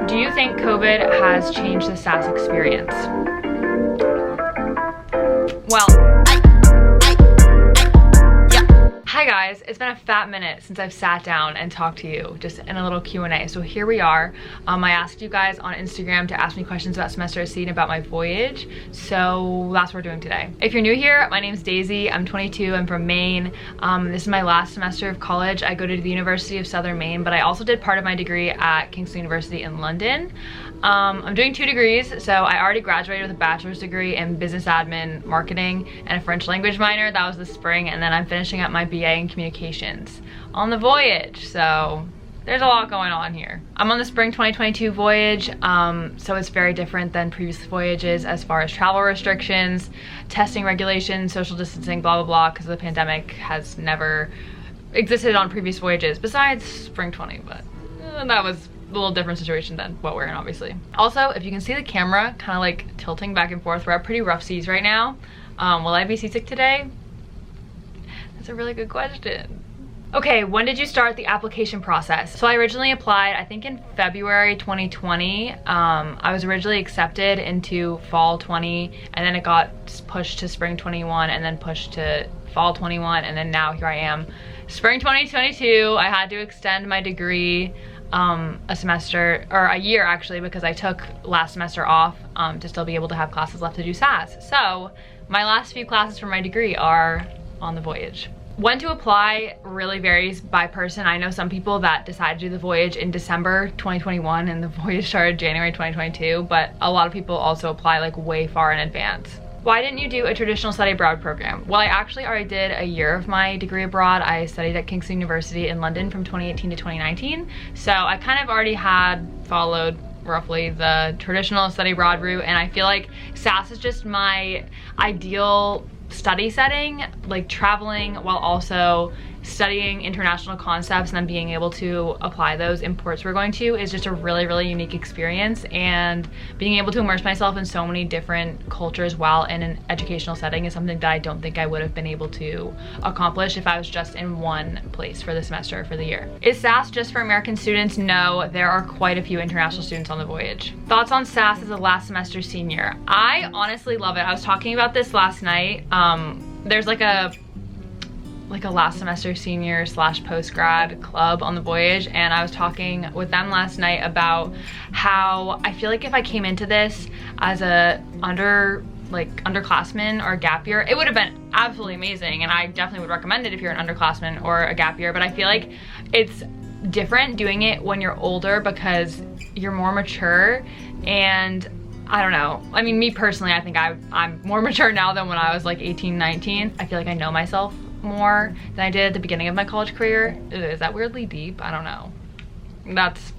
Do you think COVID has changed the SAS experience? Well, hi guys, it's been a fat minute since I've sat down and talked to you just in a little Q&A. So here we are. I asked you guys on Instagram to ask me questions about semester C and about my voyage. So that's what we're doing today. If you're new here, my name's Daisy. I'm 22, I'm from Maine. This is my last semester of college. I go to the University of Southern Maine, but I also did part of my degree at Kingston University in London. I'm doing 2 degrees, so I already graduated with a bachelor's degree in business admin, marketing, and a French language minor. That was this spring, and then I'm finishing up my BA in communications on the voyage. So there's a lot going on here. I'm on the spring 2022 voyage, so it's very different than previous voyages as far as travel restrictions, testing regulations, social distancing, blah, blah, blah, because the pandemic has never existed on previous voyages besides spring 20, but that was a little different situation than what we're in, obviously. Also, if you can see the camera kind of like tilting back and forth, we're at pretty rough seas right now. Will I be seasick today? That's a really good question. Okay, when did you start the application process? So I originally applied, I think in February 2020. I was originally accepted into fall 20, and then it got pushed to spring 21, and then pushed to fall 21, and then now here I am. Spring 2022, I had to extend my degree a semester, or a year actually, because I took last semester off to still be able to have classes left to do SAS. So my last few classes for my degree are on the voyage. When to apply really varies by person. I know some people that decided to do the voyage in December 2021 and the voyage started January 2022, but a lot of people also apply like way far in advance. Why didn't you do a traditional study abroad program? Well, I actually already did a year of my degree abroad. I studied at Kingston University in London from 2018 to 2019. So I kind of already had followed roughly the traditional study abroad route, and I feel like SAS is just my ideal study setting, like traveling while also studying international concepts and then being able to apply those in ports we're going to is just a really, really unique experience, and being able to immerse myself in so many different cultures while in an educational setting is something that I don't think I would have been able to accomplish if I was just in one place for the semester, for the year. Is SAS just for American students? No, there are quite a few international students on the voyage. Thoughts on SAS as a last semester senior? I honestly love it. I was talking about this last night. There's like a last semester senior / post-grad club on the voyage, and I was talking with them last night about how I feel like if I came into this as a underclassman or a gap year, it would have been absolutely amazing, and I definitely would recommend it if you're an underclassman or a gap year. But I feel like it's different doing it when you're older because you're more mature, and I don't know. I mean, me personally, I think I'm more mature now than when I was like 18, 19. I feel like I know myself more than I did at the beginning of my college career. Is that weirdly deep? I don't know. That's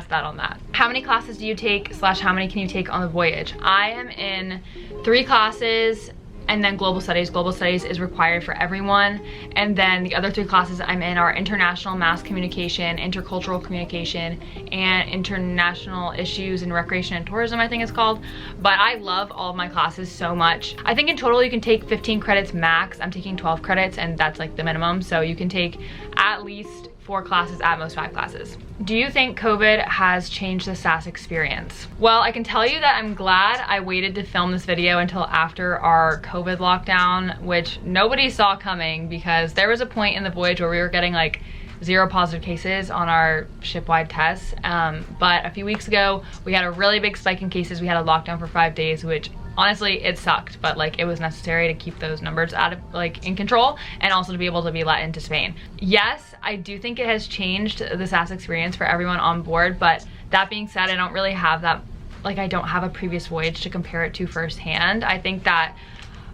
that on that. How many classes do you take / how many can you take on the voyage? I am in 3 classes, and then global studies. Global studies is required for everyone. And then the other 3 classes I'm in are international mass communication, intercultural communication, and international issues and recreation and tourism, I think it's called. But I love all of my classes so much. I think in total you can take 15 credits max. I'm taking 12 credits, and that's like the minimum. So you can take at least 4 classes, at most 5 classes. Do you think COVID has changed the SAS experience? Well, I can tell you that I'm glad I waited to film this video until after our COVID lockdown, which nobody saw coming, because there was a point in the voyage where we were getting like 0 positive cases on our ship-wide tests. But a few weeks ago, we had a really big spike in cases. We had a lockdown for 5 days, which honestly, it sucked, but like it was necessary to keep those numbers out of in control, and also to be able to be let into Spain. Yes, I do think it has changed the SAS experience for everyone on board, but that being said, I don't really have that, I don't have a previous voyage to compare it to firsthand. I think that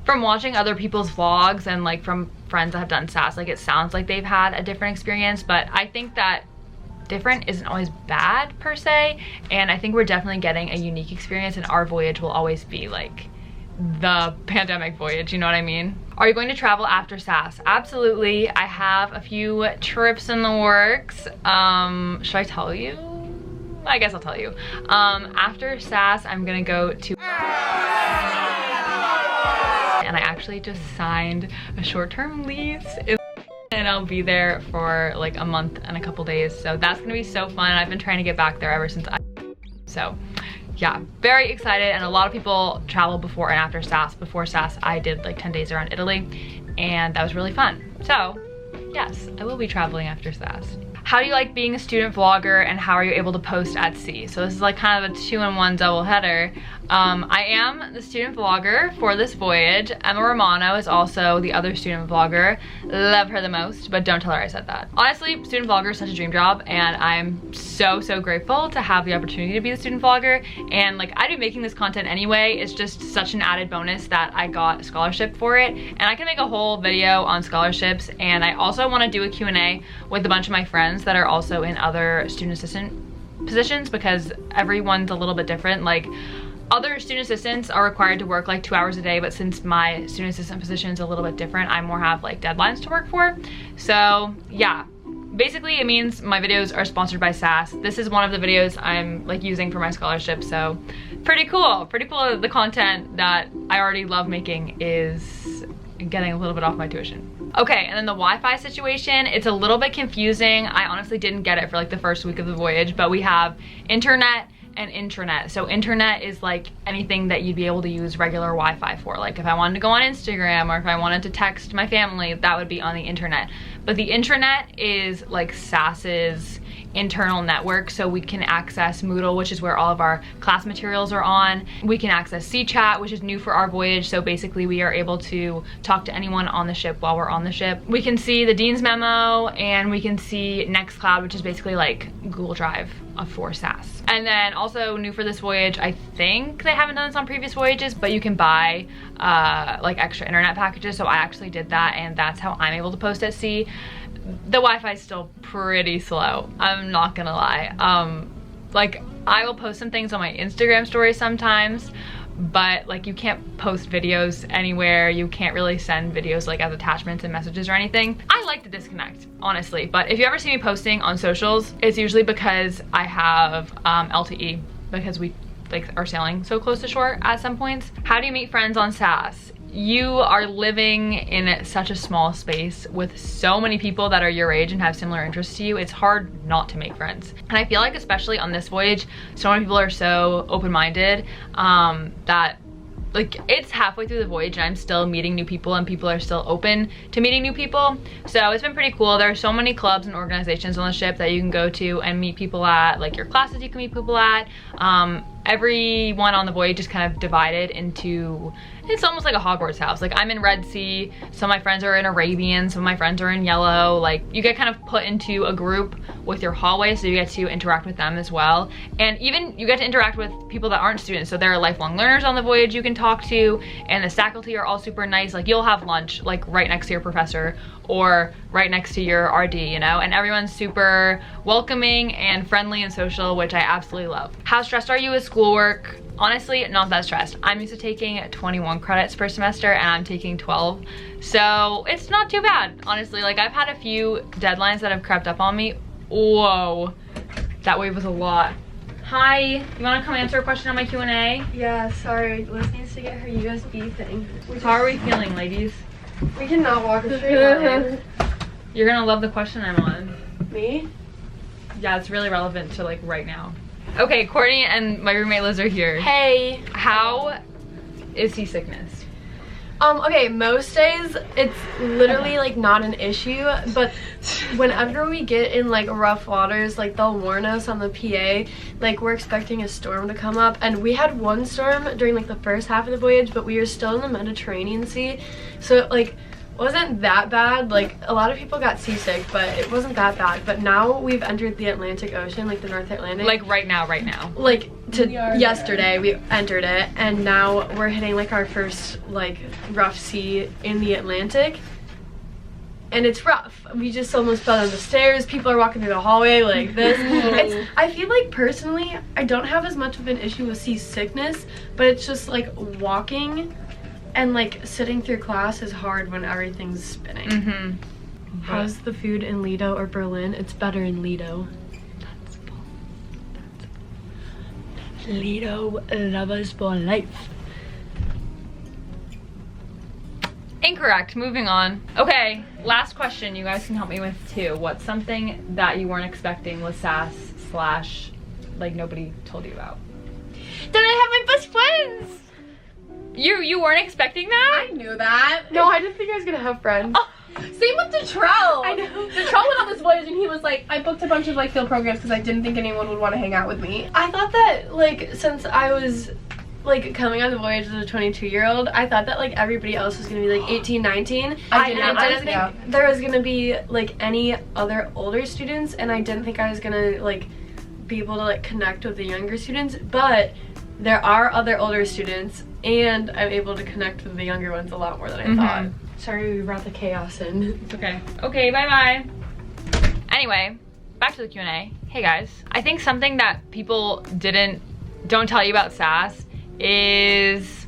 from watching other people's vlogs and from friends that have done SAS, it sounds like they've had a different experience, but I think that different isn't always bad per se, and I think we're definitely getting a unique experience, and our voyage will always be the pandemic voyage, you know what I mean? Are you going to travel after SAS? Absolutely. I have a few trips in the works. Should I tell you? I guess I'll tell you. After SAS, I'm gonna go to and I actually just signed a short-term lease and I'll be there for a month and a couple days, so that's gonna be so fun. I've been trying to get back there ever since So yeah, very excited. And a lot of people travel before and after SAS. Before SAS, I did like 10 days around Italy, and that was really fun. So yes, I will be traveling after SAS. How do you like being a student vlogger, and how are you able to post at sea? So this is like kind of a 2-in-1 double header. I am the student vlogger for this voyage. Emma Romano is also the other student vlogger. Love her the most, but don't tell her I said that. Honestly, student vlogger is such a dream job, and I'm so grateful to have the opportunity to be the student vlogger. And like, I'd be making this content anyway. It's just such an added bonus that I got a scholarship for it, and I can make a whole video on scholarships. And I also want to do a Q&A with a bunch of my friends that are also in other student assistant positions, because everyone's a little bit different. Like, other student assistants are required to work like 2 hours a day, but since my student assistant position is a little bit different, I more have like deadlines to work for. So yeah, basically it means my videos are sponsored by SAS. This is one of the videos I'm like using for my scholarship, so pretty cool. Pretty cool that the content that I already love making is getting a little bit off my tuition. Okay, and then the Wi-Fi situation, it's a little bit confusing. I honestly didn't get it for like the first week of the voyage, but we have internet and intranet. So internet is like anything that you'd be able to use regular Wi-Fi for. Like if I wanted to go on Instagram, or if I wanted to text my family, that would be on the internet. But the intranet is like SAS's internal network, so we can access Moodle, which is where all of our class materials are on. We can access CChat, which is new for our voyage, so basically we are able to talk to anyone on the ship while we're on the ship. We can see the Dean's Memo, and we can see Nextcloud, which is basically like Google Drive for SAS. And then also new for this voyage, I think they haven't done this on previous voyages, but you can buy like extra internet packages, so I actually did that, and that's how I'm able to post at sea. The Wi-Fi is still pretty slow, I'm not gonna lie. Like, I will post some things on my Instagram stories sometimes, but like you can't post videos anywhere. You can't really send videos like as attachments and messages or anything. I like to disconnect, honestly, but if you ever see me posting on socials, it's usually because I have LTE, because we like are sailing so close to shore at some points. How do you meet friends on SAS? You are living in such a small space with so many people that are your age and have similar interests to you. It's hard not to make friends. And I feel like especially on this voyage, so many people are so open-minded that like it's halfway through the voyage and I'm still meeting new people, and people are still open to meeting new people. So it's been pretty cool. There are so many clubs and organizations on the ship that you can go to and meet people at, like your classes you can meet people at. Everyone on the voyage is kind of divided into, it's almost like a Hogwarts house. Like I'm in Red Sea, some of my friends are in Arabian, some of my friends are in Yellow. Like you get kind of put into a group with your hallway, so you get to interact with them as well. And even you get to interact with people that aren't students. So there are lifelong learners on the voyage you can talk to, and the faculty are all super nice. Like you'll have lunch like right next to your professor or right next to your RD, you know, and everyone's super welcoming and friendly and social, which I absolutely love. How stressed are you with schoolwork? Honestly, not that stressed. I'm used to taking 21 credits per semester and I'm taking 12. So it's not too bad, honestly. Like I've had a few deadlines that have crept up on me. Whoa, that wave was a lot. Hi, you wanna come answer a question on my Q&A? Yeah, sorry, Liz needs to get her USB thing. How are we feeling, ladies? We cannot walk a straight line. You're gonna love the question I'm on. Me? Yeah, it's really relevant to like right now. Okay, Courtney and my roommate Liz are here. Hey. How is seasickness? Okay, most days it's literally like not an issue, but whenever we get in like rough waters, like they'll warn us on the PA, like we're expecting a storm to come up, and we had one storm during like the first half of the voyage, but we were still in the Mediterranean Sea, so it, like wasn't that bad. Like a lot of people got seasick, but it wasn't that bad. But now we've entered the Atlantic Ocean, like the North Atlantic. Like right now. Like yesterday we entered it, and now we're hitting like our first like rough sea in the Atlantic. And it's rough. We just almost fell down the stairs. People are walking through the hallway like this. I feel like personally, I don't have as much of an issue with seasickness, but it's just like walking and like sitting through class is hard when everything's spinning. How's the food in Lido or Berlin? It's better in Lido. Lido lovers for life. Incorrect, moving on. Okay, last question you guys can help me with too. What's something that you weren't expecting with SAS / like nobody told you about? Then I have my best friends. You weren't expecting that? I knew that. No, I didn't think I was gonna have friends. Oh, same with Detrell. I know. Detrell went on this voyage and he was like, I booked a bunch of like field programs because I didn't think anyone would want to hang out with me. I thought that like since I was like coming on the voyage as a 22-year-old, I thought that like everybody else was gonna be like 18, 19. I didn't think there was gonna be like any other older students, and I didn't think I was gonna like be able to like connect with the younger students, but there are other older students and I'm able to connect with the younger ones a lot more than I thought. Sorry we brought the chaos in. It's okay. Okay, bye-bye. Anyway, back to the Q&A. Hey guys, I think something that people don't tell you about SAS is,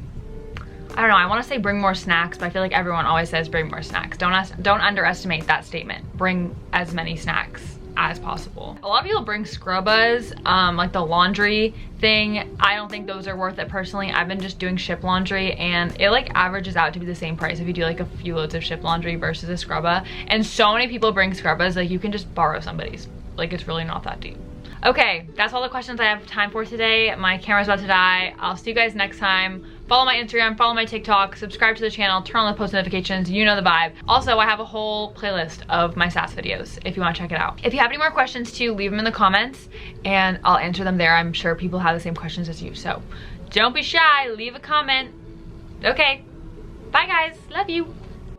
I don't know, I want to say bring more snacks, but I feel like everyone always says bring more snacks. Don't underestimate that statement. Bring as many snacks as possible. A lot of people bring scrubbas, like the laundry thing. I don't think those are worth it personally. I've been just doing ship laundry and it like averages out to be the same price if you do like a few loads of ship laundry versus a scrubba. And so many people bring scrubbas, like you can just borrow somebody's. Like it's really not that deep. Okay, that's all the questions I have time for today. My camera's about to die. I'll see you guys next time. Follow my Instagram, follow my TikTok, subscribe to the channel, turn on the post notifications, you know the vibe. Also, I have a whole playlist of my SAS videos if you want to check it out. If you have any more questions too, leave them in the comments and I'll answer them there. I'm sure people have the same questions as you, so don't be shy, leave a comment. Okay, bye guys, love you.